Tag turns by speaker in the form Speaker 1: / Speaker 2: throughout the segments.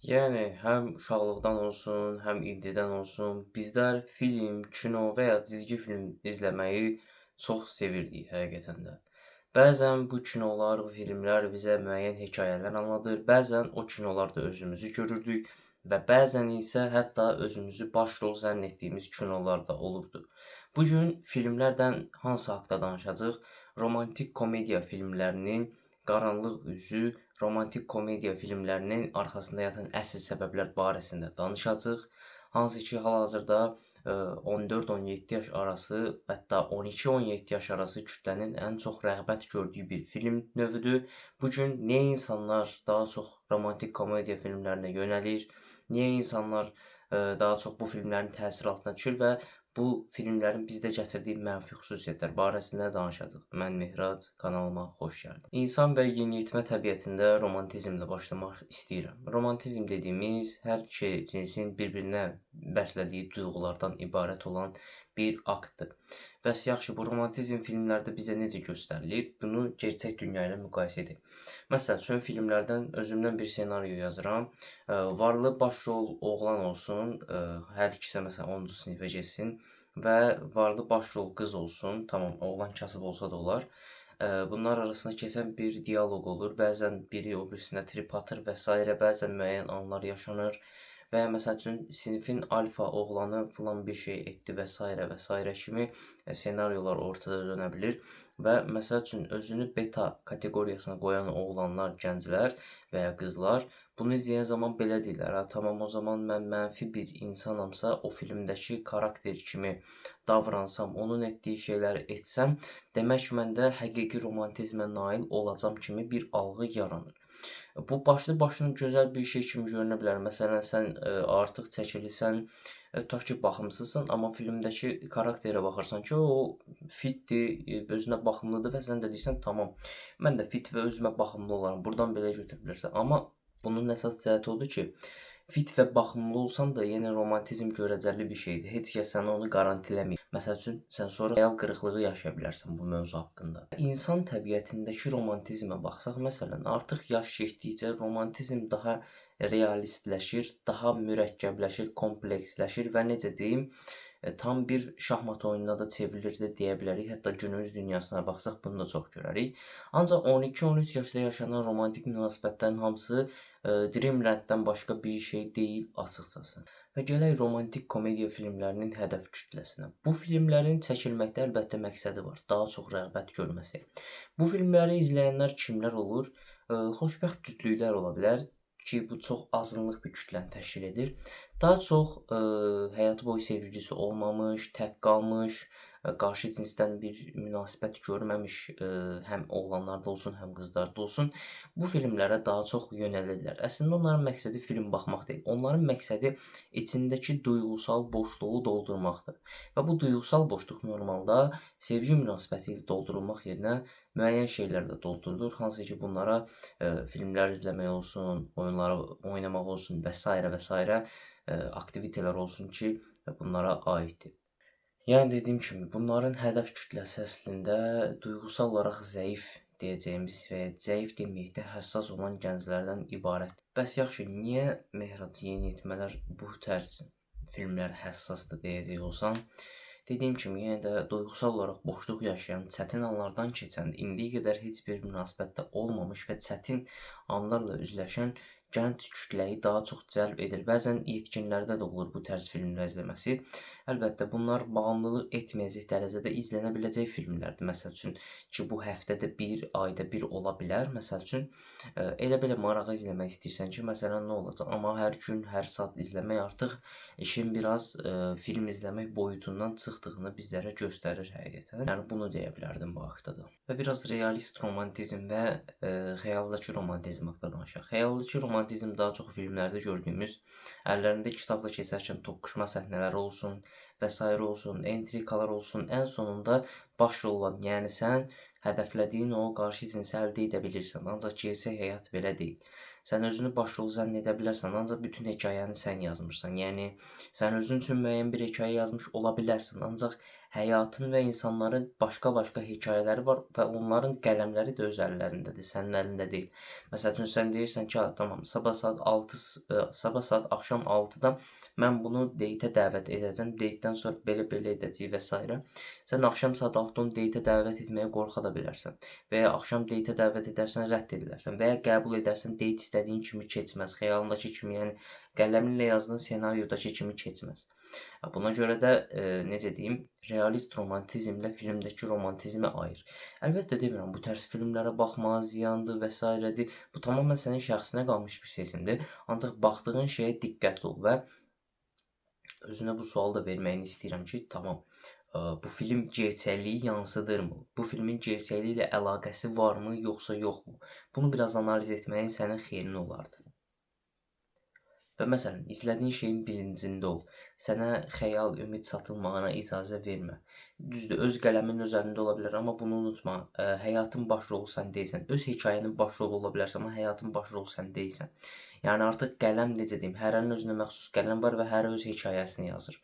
Speaker 1: Yəni, həm uşaqlıqdan olsun, həm indidən olsun, bizlər film, kino və ya cizgi film izləməyi çox sevirdik həqiqətən də. Bəzən bu kinolar, bu filmlər bizə müəyyən hekayələr anlatır, bəzən o kinolarda özümüzü görürdük və bəzən isə hətta özümüzü başrol zənn etdiyimiz kinolar da olurdu. Bu gün filmlərdən hansı haqda danışacağıq? Romantik komediya filmlərinin qaranlıq üzü, romantik komediya filmlərinin arxasında yatan əsl səbəblər barəsində danışacağıq. Hansı ki, hal-hazırda 14-17 yaş arası, hətta 12-17 yaş arası kütlənin ən çox rəğbət gördüyü bir film növüdür. Bu gün niyə insanlar daha çox romantik komediya filmlərinə yönəlir? Niyə insanlar daha çox bu filmlərin təsiri altına düşür və bu filmlərin bizdə gətirdiyi mənfi xüsusiyyətlər barəsində danışacağıq. Mən Mehrac, kanalıma xoş gəldin. İnsan və yeniyetmə təbiətində romantizmlə başlamaq istəyirəm. Romantizm dediyimiz hər iki cinsin bir-birinə bəslədiyi duyğulardan ibarət olan bir aktdır. Bəs yaxşı, bu romantizm filmlərdə bizə necə göstərilib? Bunu gerçək dünya ilə müqayisə edək. Məsəl üçün filmlərdən özümdən bir senaryo yazıram. Varlı başrol oğlan olsun, hər ikisi məsələn 10-cu sinifə getsin və varlı başrol qız olsun. Tamam, oğlan kasıb olsa da olar. Bunlar arasında keçən bir dialoq olur. Bəzən biri o birisinə trip atır və sairə, bəzən müəyyən anlar yaşanır və ya məsəl üçün sinifin alfa oğlanı filan bir şey etdi və sairə və sairə kimi senaryolar ortada dönə bilir və məsəl üçün özünü beta kateqoriyasına qoyan oğlanlar, gənclər və ya qızlar bunu izləyən zaman belə deyirlər: "Ha, tamam, o zaman mən mənfi bir insanamsa, o filmdəki karakter kimi davransam, onun etdiyi şeyləri etsəm, demək məndə həqiqi romantizmə nail olacam" kimi bir algı yaranır. Bu başlı başına gözəl bir şey kimi görünə bilər. Məsələn, sən artıq çəkilisən, tutaq ki, baxımsızsan, amma filmdəki karakterə baxırsan ki, o fitdir, özünə baxımlıdır və sən də deyirsən, tamam, mən də fit və özümə baxımlı olaram. Burdan belə götürə bilərsən. Amma bunun əsas cəhəti odur ki, fit və baxımlı olsan da yenə romantizm görəcəli bir şeydir. Heç kəs sənə onu qarantiləmir. Məsəl üçün, sən sonra xəyal qırıqlığı yaşaya bilərsən bu mövzu haqqında. İnsan təbiətindəki romantizmə baxsaq, məsələn, artıq yaş keçdikcə romantizm daha realistləşir, daha mürəkkəbləşir, kompleksləşir və necə deyim, tam bir şahmat oyununa da çevrilir də deyə bilərik. Hətta günümüz dünyasına baxsaq bunu da çox görərik. Ancaq 12-13 yaşda yaşanan romantik münasibətlərin hamısı Dreamlanddən başqa bir şey deyil açıqcası. Və gələk romantik komediya filmlərinin hədəf kütləsinə. Bu filmlərin çəkilməkdə əlbəttə məqsədi var, daha çox rəğbət görməsi. Bu filmləri izləyənlər kimlər olur? Xoşbəxt cütlüklər ola bilər ki, bu çox azınlıq bir kütləni təşkil edir. Daha çox həyatı boyu sevgilisi olmamış, tək qalmış, qarşı cinsdən bir münasibət görməmiş həm oğlanlarda olsun, həm qızlarda olsun, bu filmlərə daha çox yönəlirlər. Əslində onların məqsədi film baxmaq deyil. Onların məqsədi içindəki duyğusal boşluğu doldurmaqdır. Və bu duyğusal boşluq normalda sevgi münasibəti ilə doldurulmaq yerinə müəyyən şeylərlə doldurulur. Hansı ki, bunlara filmlər izləmək olsun, oyunları oynamaq olsun və sairə və sairə aktivitelər olsun ki, bunlara aiddir. Yəni dediyim kimi, bunların hədəf kütləsi əslində duyğusal olaraq zəif deyəcəyimiz və ya zəif deməyək də həssas olan gənclərdən ibarətdir. Bəs yaxşı, niyə Mehrac yeniyetmələr bu tərz filmlər həssasdır deyəcək olsam, dediyim kimi, yenə də duyğusal olaraq boşluq yaşayan, çətin anlardan keçən, indiyə qədər heç bir münasibətdə olmamış və çətin anlarla üzləşən gənc kütləyi daha çox cəlb edir. Bəzən yetkinlərdə də olur bu tərz filmlər izləməsi. Əlbəttə, bunlar bağımlılıq etməyəcək dərəcədə izlənə biləcək filmlərdir. Məsəl üçün ki, bu həftədə bir, ayda bir ola bilər. Məsəl üçün, elə belə marağa izləmək istəyirsən ki, məsələn, nə olacaq? Amma hər gün, hər saat izləmək artıq işin biraz film izləmək boyutundan çıxdığını bizlərə göstərir həqiqətən. Yəni bunu deyə bilərdim bu haqda da. Və biraz realist romantizm və xəyaldakı romantizm haqqında danışaq. Xəyaldakı romantizm daha çox filmlərdə gördüyümüz, əllərində kitabla keçərkən toqquşma səhnələri olsun və sairə olsun, entrikalar olsun, ən sonunda başrol olan, yəni sən hədəflədiyin o qarşı cinsi əldə edə bilirsən. Ancaq gerçək həyat belə deyil. Sən özünü başrol zənn edə bilərsən, ancaq bütün hekayəni sən yazmırsan. Yəni sən özün üçün müəyyən bir hekayə yazmış ola bilərsən, ancaq həyatın və insanların başqa-başqa hekayələri var və onların qələmləri də öz əllərindədir, sənin əlində deyil. Məsəl üçün sən deyirsən ki, tamam, sabah saat axşam 6-da mən bunu deytə dəvət edəcəm, deytdən sonra belə-belə edəcəyik və s. Sən axşam saat 6-da onu deytə dəvət etməyə qorxa da bilərsən və ya axşam deytə dəvət edərsən, rədd edilərsən və ya qəbul edərsən, deyt istədiyin kimi keçməz, xəyalındakı kimi, yəni qələminlə yazdığın senaryodakı kimi keçməz. Buna görə də, necə deyim, realist romantizmlə filmdəki romantizmi ayır. Əlbəttə demirəm, bu tərz filmlərə baxmaq ziyandır və s.dir. Bu tamamilə sənin şəxsinə qalmış bir seçimdir. Ancaq baxdığın şeyə diqqətli ol və özünə bu sualı da verməyini istəyirəm ki, tamam, bu film gerçəkliyi yansıdırmı? Bu filmin gerçəkliyi ilə əlaqəsi varmı, yoxsa yoxmu? Bunu biraz analiz etməyin sənin xeyrinə olardı. Və məsələn, izlədiyin şeyin bilincində ol. Sənə xəyal, ümid satılmağına icazə vermə. Düzdür, öz qələmin öz əlində ola bilər, amma bunu unutma. Həyatın başrolu sən deyilsən. Öz hekayənin başrolu ola bilərsən, amma həyatın başrolu sən deyilsən. Yəni artıq qələm, necə deyim, hərənin özünə məxsus qələm var və hərə öz hekayəsini yazır.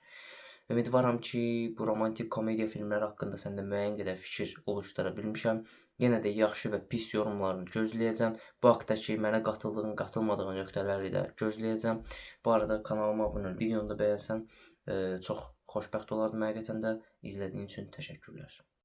Speaker 1: Ümidvaram ki, bu romantik komediya filmləri haqqında səndə müəyyən qədər fikir oluşdura bilmişəm. Yenə də yaxşı və pis yorumlarını gözləyəcəm. Bu haqdakı mənə qatıldığın, qatılmadığın nöqtələri də gözləyəcəm. Bu arada kanalıma abunə ol, videonu da bəyənsən çox xoşbəxt olardım həqiqətən də. İzlədiyin üçün təşəkkürlər.